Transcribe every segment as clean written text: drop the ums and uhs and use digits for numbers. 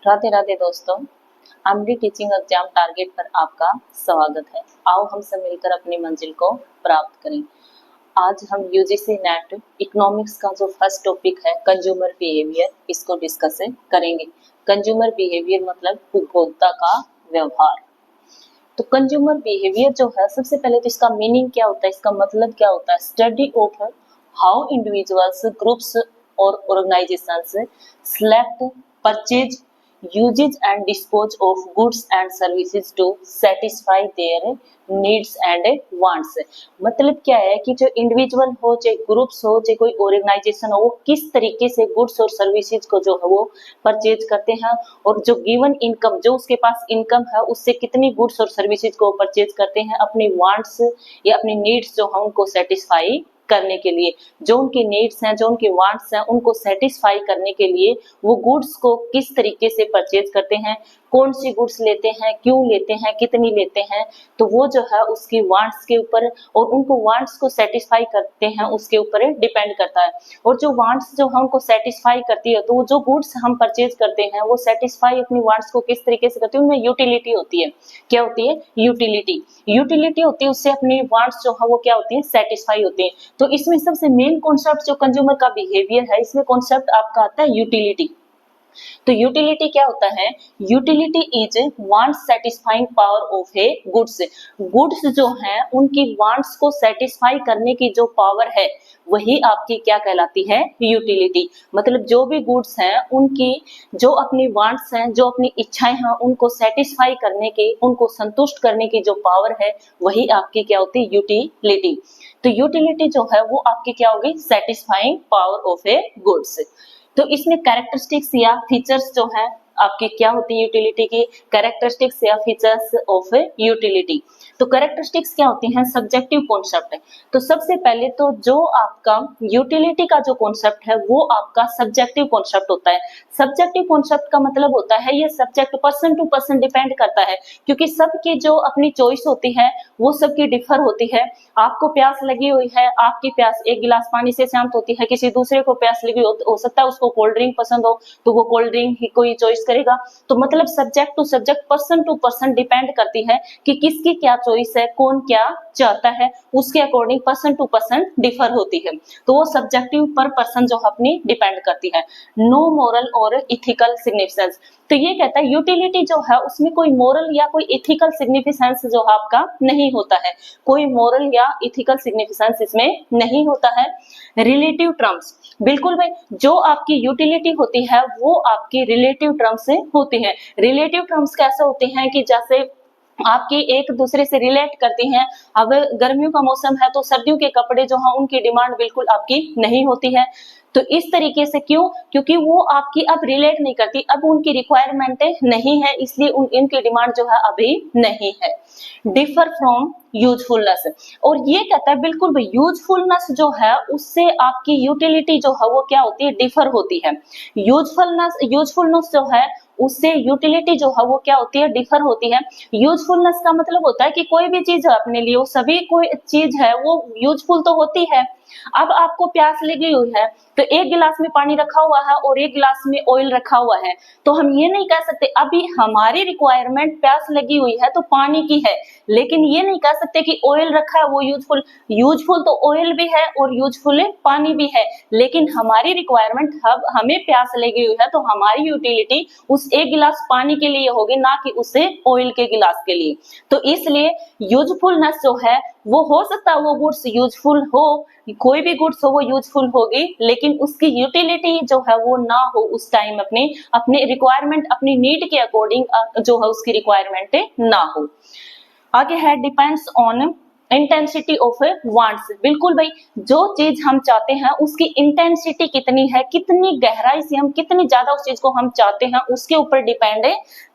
राधे राधे दोस्तों, Amri teaching exam target पर आपका स्वागत है। आओ हम सब मिलकर अपनी मंजिल को प्राप्त करें। आज हम यूजीसी नेट इकोनॉमिक्स का जो फर्स्ट टॉपिक है कंज्यूमर बिहेवियर, इसको डिस्कस करेंगे। कंज्यूमर बिहेवियर मतलब उपभोक्ता का व्यवहार। तो कंज्यूमर बिहेवियर जो है, सबसे पहले तो इसका मीनिंग क्या होता है, इसका मतलब क्या होता है। Study of how individuals, groups और organisations select, purchase, uses and dispose of goods and services to satisfy their needs and wants। मतलब क्या है कि जो इंडिविजुअल हो, चाहे ग्रुप्स हो, चाहे कोई ऑर्गेनाइजेशन हो, वो किस तरीके से गुड्स और सर्विसेज को जो है वो परचेज करते हैं, और जो गिवन इनकम, जो उसके पास इनकम है, उससे कितनी गुड्स और सर्विसेज को परचेज करते हैं अपनी वांट्स या अपनी नीड्स जो है उनको सेटिस्फाई करने के लिए। जो उनकी नीड्स हैं, जो उनकी वांट्स हैं, उनको सेटिस्फाई करने के लिए वो गुड्स को किस तरीके से परचेज करते हैं, कौन सी गुड्स लेते हैं, क्यों लेते हैं, कितनी लेते हैं, तो वो जो है उसकी वांट्स के ऊपर और उनको वांट्स को सेटिस्फाई करते हैं उसके ऊपर डिपेंड करता है। और जो वांट्स जो है उनको सेटिस्फाई करती है, तो वो जो गुड्स हम परचेज करते हैं वो सेटिस्फाई अपनी वांट्स को किस तरीके से करती है, उनमें यूटिलिटी होती है। क्या होती है? यूटिलिटी। यूटिलिटी होती है, उससे अपनी वांट्स जो है वो क्या होती है? सेटिस्फाई होती है। तो इसमें सबसे मेन कॉन्सेप्ट जो कंज्यूमर का बिहेवियर है, इसमें कॉन्सेप्ट आपका आता है यूटिलिटी। तो यूटिलिटी क्या होता है? Utility is want satisfying power of A goods. Goods जो हैं उनकी वांट्स को सेटिस्फाई करने की जो पावर है वही आपकी क्या कहलाती है? यूटिलिटी। मतलब जो भी गुड्स हैं उनकी जो अपनी वांट्स हैं, जो अपनी इच्छाएं हैं, उनको सेटिस्फाई करने की, उनको संतुष्ट करने की जो पावर है वही आपकी क्या होती है? यूटिलिटी। तो यूटिलिटी जो है वो आपकी क्या होगी? Satisfying power of A goods. तो इसमें कैरेक्टरिस्टिक्स या फीचर्स जो है आपकी क्या होती है यूटिलिटी की? कैरेक्टरिस्टिक्स या फीचर्स ऑफ यूटिलिटी। तो कैरेक्टरिस्टिक्स क्या होती हैं? सब्जेक्टिव कॉन्सेप्ट है। तो सबसे पहले तो जो आपका यूटिलिटी का जो कॉन्सेप्ट है वो आपका सब्जेक्टिव कॉन्सेप्ट होता है। सब्जेक्टिव कॉन्सेप्ट का मतलब होता है ये subject person to person depend करता है, क्योंकि सबकी जो अपनी चॉइस होती है वो सबकी डिफर होती है। आपको प्यास लगी हुई है, आपकी प्यास एक गिलास पानी से शांत होती है, किसी दूसरे को प्यास लगी हो सकता है उसको कोल्ड ड्रिंक पसंद हो, तो वो कोल्ड ड्रिंक ही कोई चॉइस करेगा। तो मतलब subject to subject, person to person depend करती है कि किसकी क्या चॉइस है, कौन क्या चाहता है, उसके according person to person differ होती है। तो वो सब्जेक्टिव पर पर्सन जो अपनी डिपेंड करती है। नो मोरल और इथिकल सिग्निफिकेंस। तो ये कहता है यूटिलिटी जो है उसमें कोई मोरल या कोई इथिकल सिग्निफिकेंस जो आपका नहीं होता है, कोई मोरल या इथिकल सिग्निफिकेंस इसमें नहीं होता है। रिलेटिव टर्म्स, बिल्कुल भाई, जो आपकी यूटिलिटी होती है वो आपकी रिलेटिव टर्म्स से होती है। रिलेटिव टर्म्स कैसे होते हैं कि जैसे आपकी एक दूसरे से रिलेट करती हैं। अब गर्मियों का मौसम है तो सर्दियों के कपड़े जो हैं उनकी डिमांड बिल्कुल आपकी नहीं होती है। तो इस तरीके से क्यों? क्योंकि वो आपकी अब रिलेट नहीं करती, अब उनकी रिक्वायरमेंट नहीं है, इसलिए इनकी डिमांड जो है अभी नहीं है। डिफर फ्रॉम यूजफुलनेस, और ये कहता है बिल्कुल भी यूजफुलनेस जो है उससे आपकी यूटिलिटी जो है वो क्या होती है? डिफर होती है। यूजफुलनेस जो है उससे यूटिलिटी जो है वो क्या होती है? डिफर होती है। यूजफुलनेस का मतलब होता है कि कोई भी चीज अपने लिए, सभी कोई चीज है वो यूजफुल तो होती है। अब आपको प्यास लगी हुई है तो एक गिलास में पानी रखा हुआ है और एक गिलास में ऑयल रखा हुआ है, तो हम ये नहीं कह सकते अभी हमारी रिक्वायरमेंट प्यास लगी हुई है तो पानी की है, लेकिन ये नहीं कह सकते कि ऑयल रखा है वो यूजफुल। यूजफुल तो ऑयल भी है और यूजफुल पानी भी है, लेकिन हमारी रिक्वायरमेंट हमें प्यास लगी हुई है तो हमारी यूटिलिटी उस एक गिलास पानी के लिए होगी, ना कि उसे ऑयल के गिलास के लिए। तो इसलिए यूजफुलनेस जो है वो हो सकता है वो गुड्स यूजफुल हो, कोई भी गुड्स हो वो यूजफुल होगी, लेकिन उसकी यूटिलिटी जो है वो ना हो उस टाइम अपने रिक्वायरमेंट, अपनी नीड के अकॉर्डिंग जो है उसकी रिक्वायरमेंट ना हो। आगे है depends on intensity of wants. बिल्कुल भाई, जो चीज हम चाहते हैं उसकी इंटेंसिटी कितनी है, कितनी गहराई से हम कितनी ज्यादा उस चीज को हम चाहते हैं उसके ऊपर डिपेंड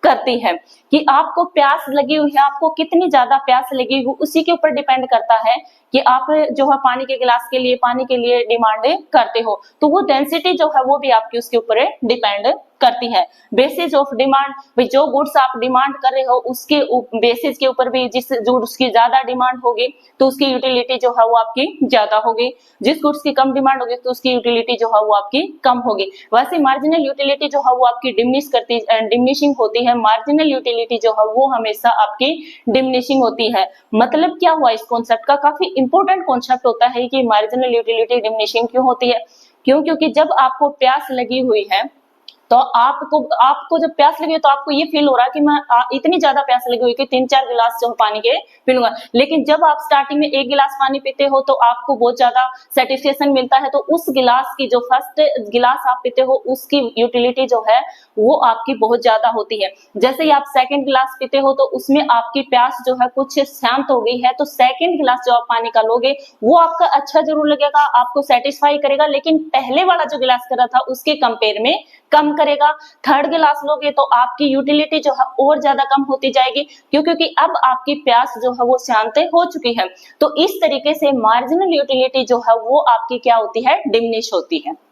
करती है। कि आपको प्यास लगी हुई है, आपको कितनी ज्यादा प्यास लगी हुई उसी के ऊपर डिपेंड करता है कि आप जो है पानी के गिलास के लिए, पानी के लिए डिमांड करते हो, तो वो डेंसिटी जो है वो भी आपकी उसके ऊपर डिपेंड करती है। बेसिस ऑफ डिमांड, भाई जो गुड्स आप डिमांड कर रहे हो उसके बेसिस के ऊपर भी जिस जो उसकी ज्यादा डिमांड होगी तो उसकी यूटिलिटी जो है वो आपकी ज्यादा होगी, जिस गुड्स की कम डिमांड होगी तो उसकी यूटिलिटी जो है वो आपकी कम होगी। वैसे मार्जिनल यूटिलिटी जो है वो आपकी डिमिनिशिंग होती है। मार्जिनल यूटिलिटी जो है वो हमेशा आपकी डिमिनिशिंग होती है। मतलब क्या हुआ इस कॉन्सेप्ट का, काफी इंपॉर्टेंट कॉन्सेप्ट होता है कि मार्जिनल यूटिलिटी डिमिनिशिंग क्यों होती है। क्योंकि जब आपको प्यास लगी हुई है तो आपको जब प्यास लगी तो आपको ये फील हो रहा है कि मैं इतनी ज्यादा प्यास लगी हुई कि 3-4 गिलास जो पानी के पी लूंगा। लेकिन जब आप स्टार्टिंग में 1 गिलास पानी पीते हो तो आपको बहुत ज्यादा सेटिस्फेक्शन मिलता है, तो उस गिलास की जो फर्स्ट गिलास आप पीते हो उसकी यूटिलिटी जो है वो आपकी बहुत ज्यादा होती है। जैसे ही आप सेकंड गिलास पीते हो तो उसमें आपकी प्यास जो है कुछ शांत हो गई है, तो सेकंड गिलास जो आप पानी का लोगे वो आपका अच्छा जरूर लगेगा, आपको सेटिस्फाई करेगा, लेकिन पहले वाला जो गिलास कर रहा था उसके कंपेयर में कम करेगा। थर्ड गिलास लोगे तो आपकी यूटिलिटी जो है और ज्यादा कम होती जाएगी, क्योंकि अब आपकी प्यास जो है वो शांत हो चुकी है। तो इस तरीके से मार्जिनल यूटिलिटी जो है वो आपकी क्या होती है, डिमिनिश होती है।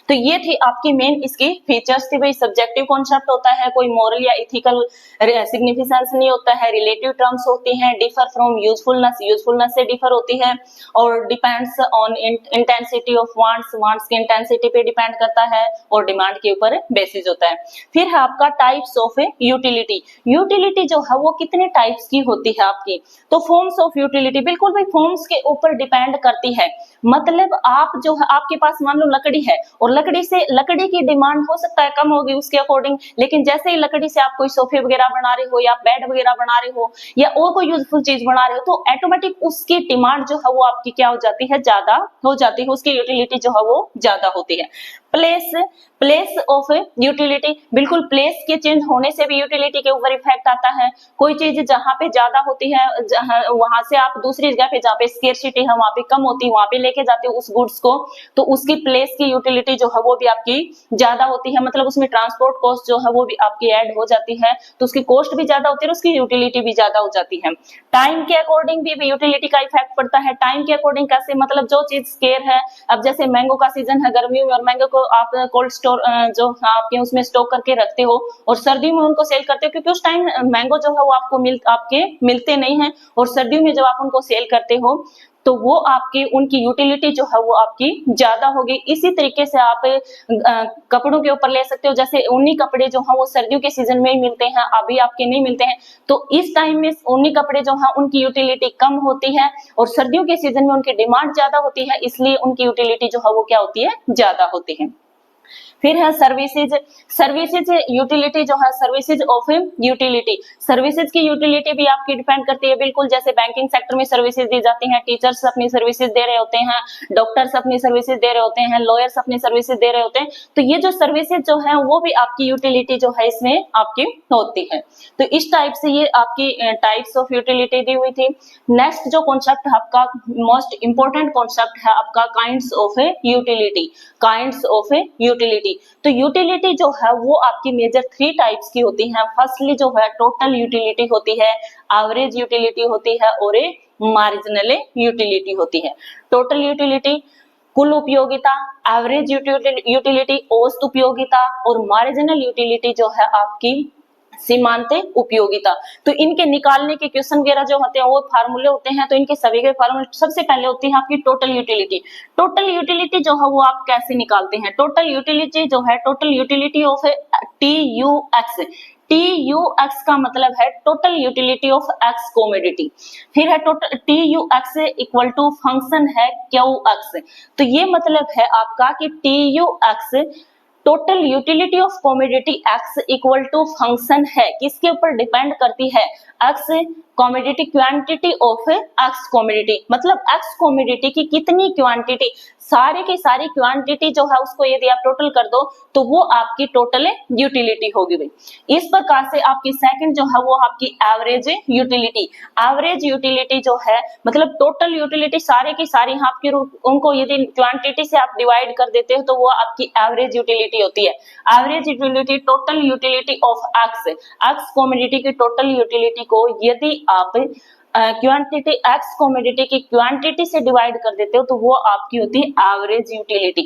तो ये थी आपकी मेन इसकी फीचर्स थी। भाई सब्जेक्टिव कॉन्सेप्ट होता है, कोई मॉरल या इथिकल सिग्निफिकेंस नहीं होता है, रिलेटिव टर्म्स होती हैं, डिफर फ्रॉम यूजफुलनेस, यूजफुलनेस से डिफर होती है, और depends on intensity of wants, wants की इंटेंसिटी पे डिपेंड करता है, और डिमांड के ऊपर बेसिस होता है। फिर है आपका टाइप्स ऑफ यूटिलिटी। यूटिलिटी जो है वो कितने टाइप्स की होती है आपकी, तो फॉर्म्स ऑफ यूटिलिटी, बिल्कुल भाई फॉर्म्स के ऊपर डिपेंड करती है। मतलब आप जो है आपके पास मान लो लकड़ी है और लकड़ी की डिमांड हो सकता है कम होगी उसके अकॉर्डिंग, लेकिन जैसे ही लकड़ी से आप कोई सोफे वगैरह बना रहे हो या बेड वगैरह बना रहे हो या और कोई यूजफुल चीज बना रहे हो तो ऑटोमेटिक उसकी डिमांड जो है वो आपकी क्या हो जाती है, ज्यादा हो जाती है, उसकी यूटिलिटी जो है वो ज्यादा होती है। प्लेस ऑफ यूटिलिटी, बिल्कुल प्लेस के चेंज होने से भी यूटिलिटी के ऊपर इफेक्ट आता है। कोई चीज जहां पे ज्यादा होती है वहां से आप दूसरी जगह पे जहाँ पे स्केर्सिटी है वहां पे कम होती है वहां पे लेके जाते हो उस गुड्स को, तो उसकी प्लेस की यूटिलिटी जो है वो भी आपकी ज्यादा होती है। मतलब उसमें ट्रांसपोर्ट कॉस्ट जो है वो भी आपकी ऐड हो जाती है, तो उसकी कॉस्ट भी ज्यादा होती है और उसकी यूटिलिटी भी ज्यादा हो जाती है। टाइम के अकॉर्डिंग भी यूटिलिटी का इफेक्ट पड़ता है। टाइम के अकॉर्डिंग कैसे, मतलब जो चीज स्केर है, अब जैसे मैंगो का सीजन है गर्मियों में और मैंगो को आप कोल्ड स्टोर जो आपके उसमें स्टॉक करके रखते हो और सर्दियों में उनको सेल करते हो, क्योंकि उस टाइम मैंगो जो है वो आपको मिलते नहीं है, और सर्दियों में जब आप उनको सेल करते हो तो वो आपकी उनकी यूटिलिटी जो है वो आपकी ज्यादा होगी। इसी तरीके से आप कपड़ों के ऊपर ले सकते हो, जैसे ऊनी कपड़े जो हैं वो सर्दियों के सीजन में ही मिलते हैं, अभी आपके नहीं मिलते हैं, तो इस टाइम में ऊनी कपड़े जो हैं उनकी यूटिलिटी कम होती है और सर्दियों के सीजन में उनकी डिमांड ज्यादा होती है, इसलिए उनकी यूटिलिटी जो है वो क्या होती है, ज्यादा होती है। फिर है सर्विसेज यूटिलिटी जो है, सर्विसेज ऑफ यूटिलिटी, सर्विसेज की यूटिलिटी भी आपकी डिपेंड करती है। बिल्कुल जैसे बैंकिंग सेक्टर में सर्विसेज दी जाती हैं, टीचर्स अपनी सर्विसेज दे रहे होते हैं, डॉक्टर्स अपनी सर्विसेज दे रहे होते हैं, लॉयर्स अपनी सर्विसेज दे रहे होते हैं, तो ये जो सर्विसेज जो है वो भी आपकी यूटिलिटी जो है इसमें आपकी होती है। तो इस टाइप से ये आपकी टाइप्स ऑफ यूटिलिटी दी हुई थी। नेक्स्ट जो कॉन्सेप्ट आपका मोस्ट इंपोर्टेंट कॉन्सेप्ट है आपका kinds of utility, kinds of utility. तो यूटिलिटी जो है वो आपकी मेजर 3 टाइप्स की होती हैं। फर्स्टली जो है टोटल यूटिलिटी होती है, एवरेज यूटिलिटी होती है और मार्जिनल यूटिलिटी होती है। टोटल यूटिलिटी कुल उपयोगिता, एवरेज यूटिलिटी औसत उपयोगिता और मार्जिनल यूटिलिटी जो है आपकी सीमांत उपयोगिता। तो इनके निकालने के क्वेश्चन वगैरह जो होते हैं वो फार्मूले होते हैं, तो इनके सभी के फार्मूले सबसे पहले होती है आपकी टोटल यूटिलिटी। टोटल यूटिलिटी जो है वो आप कैसे निकालते हैं, टोटल यूटिलिटी जो है total utility of TUX, TUX का मतलब है total utility of X commodity. फिर है total TUX equal to function है QX, तो ये मतलब है आपका कि TUX total utility of commodity X equal to function है, किसके ऊपर डिपेंड करती है, X commodity quantity of X commodity, मतलब X कमोडिटी की कितनी क्वांटिटी, सारे की सारी क्वांटिटी जो है उसको यदि आप टोटल कर दो तो वो आपकी टोटल यूटिलिटी होगी भाई। इस प्रकार से आपकी सेकंड जो है वो आपकी एवरेज यूटिलिटी, एवरेज यूटिलिटी जो है मतलब टोटल यूटिलिटी सारे की सारी आपकी उनको यदि क्वांटिटी से आप डिवाइड कर देते हो तो वो आपकी एवरेज यूटिलिटी होती है। Average utility total utility of X commodity की टोटल यूटिलिटी को यदि आप क्वांटिटी X कमोडिटी की क्वांटिटी से डिवाइड कर देते हो तो वो आपकी होती है एवरेज यूटिलिटी।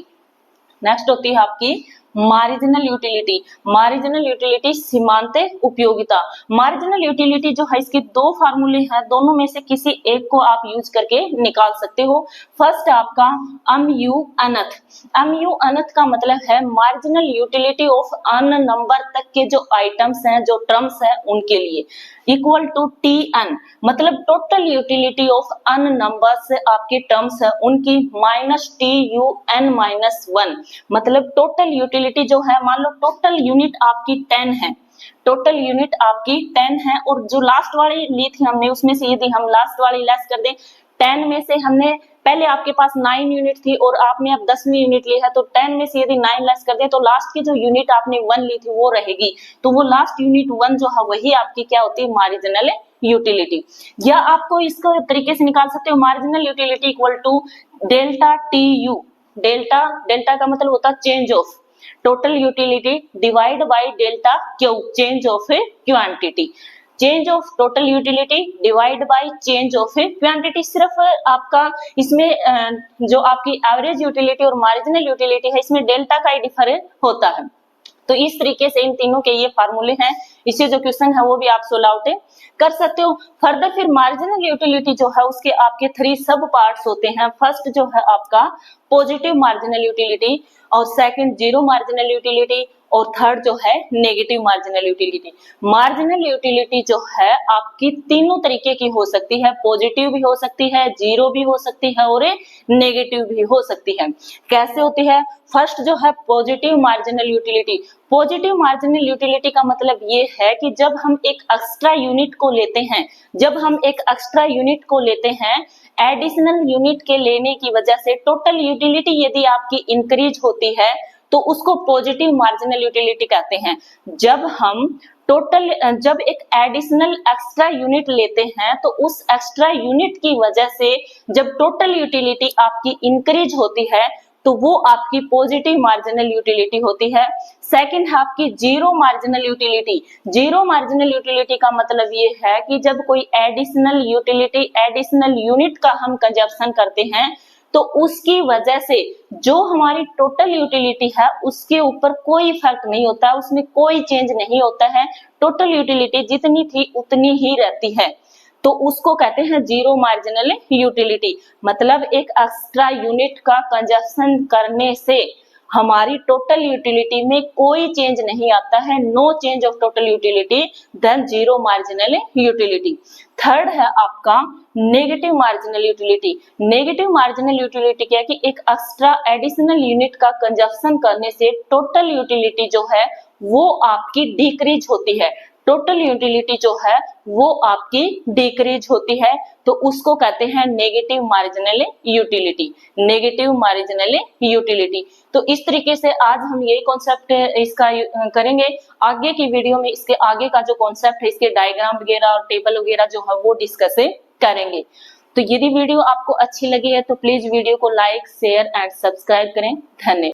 नेक्स्ट होती है आपकी मार्जिनल यूटिलिटी। मार्जिनल यूटिलिटी सीमांत उपयोगिता। मार्जिनल यूटिलिटी जो है इसके दो फार्मूले हैं, दोनों में से किसी एक को आप यूज करके निकाल सकते हो। फर्स्ट आपका MU अनथ। MU अनथ का मतलब है marginal utility of an number तक के जो आइटम्स हैं, जो टर्म्स हैं उनके लिए, इक्वल टू TN मतलब total utility of an number से आपके टर्म्स है उनकी माइनस TUN-1 मतलब टोटल यूटिलिटी जो है, मान लो टोटल यूनिट आपकी 10 है, टोटल यूनिट आपकी 10 है और जो लास्ट वाली ली थी हमने उसमें से यदि हम लास्ट वाली लेस कर दें, 10 में से हमने पहले आपके पास 9 यूनिट थी और आपने अब 10वीं यूनिट ली है, तो 10 में से यदि 9 लेस कर दे तो लास्ट की जो यूनिट आपने 1 ली थी वो रहेगी, तो वो लास्ट यूनिट 1 जो है वही आपकी क्या होती है, मार्जिनल यूटिलिटी। या आपको इसको तरीके से निकाल सकते हो, marginal utility equal to delta TU। Delta का मतलब होता है change of total utility divide by delta Q, change of a quantity. Change of total utility divide by change of a quantity. सिर्फ आपका इसमें जो आपकी एवरेज यूटिलिटी और मार्जिनल यूटिलिटी है इसमें डेल्टा का ही डिफरेंस होता है। तो इस तरीके से इन तीनों के ये फार्मूले हैं, इससे जो क्वेश्चन है वो भी आप सोल्व आउट कर सकते हो। फर्दर फिर मार्जिनल यूटिलिटी जो है उसके आपके 3 सब पार्ट्स होते हैं। फर्स्ट जो है आपका पॉजिटिव मार्जिनल यूटिलिटी, और सेकंड जीरो मार्जिनल यूटिलिटी, और थर्ड जो है negative marginal utility. Marginal utility जो है आपकी तीनों तरीके की हो सकती है, पॉजिटिव भी हो सकती है, जीरो भी हो सकती है और नेगेटिव भी हो सकती है। कैसे होती है? फर्स्ट जो है positive marginal utility. Positive marginal utility का मतलब ये है कि जब हम एक एक्स्ट्रा यूनिट को लेते हैं, एडिशनल यूनिट के लेने की वजह से टोटल यूटिलिटी यदि आपकी इंक्रीज होती है तो उसको पॉजिटिव मार्जिनल यूटिलिटी कहते हैं। जब एक एडिशनल एक्स्ट्रा यूनिट लेते हैं तो उस एक्स्ट्रा यूनिट की वजह से जब टोटल यूटिलिटी आपकी इंक्रीज होती है तो वो आपकी पॉजिटिव मार्जिनल यूटिलिटी होती है। सेकंड है आपकी zero marginal utility. Zero marginal utility का मतलब ये है कि जब कोई एडिशनल यूनिट का हम कंजप्शन करते हैं तो उसकी वजह से जो हमारी टोटल यूटिलिटी है उसके ऊपर कोई इफेक्ट नहीं होता है, उसमें कोई चेंज नहीं होता है, टोटल यूटिलिटी जितनी थी उतनी ही रहती है, तो उसको कहते हैं जीरो मार्जिनल यूटिलिटी। मतलब एक एक्स्ट्रा यूनिट का कंजप्शन करने से हमारी टोटल यूटिलिटी में कोई चेंज नहीं आता है, no change of total utility, then zero marginal utility. Third है आपका negative marginal utility. Negative marginal utility क्या है कि एक एक्स्ट्रा एडिशनल यूनिट का कंजप्शन करने से टोटल यूटिलिटी जो है वो आपकी डिक्रीज होती है, टोटल यूटिलिटी जो है वो आपकी डिक्रीज होती है, तो उसको कहते हैं negative marginal utility, negative marginal utility. तो इस तरीके से आज हम यही कॉन्सेप्ट इसका करेंगे। आगे की वीडियो में इसके आगे का जो कॉन्सेप्ट है, इसके डायग्राम वगैरह और टेबल वगैरह जो है वो डिस्कस करेंगे। तो यदि वीडियो आपको अच्छी लगी है तो प्लीज वीडियो को लाइक, शेयर एंड सब्सक्राइब करें। धन्यवाद।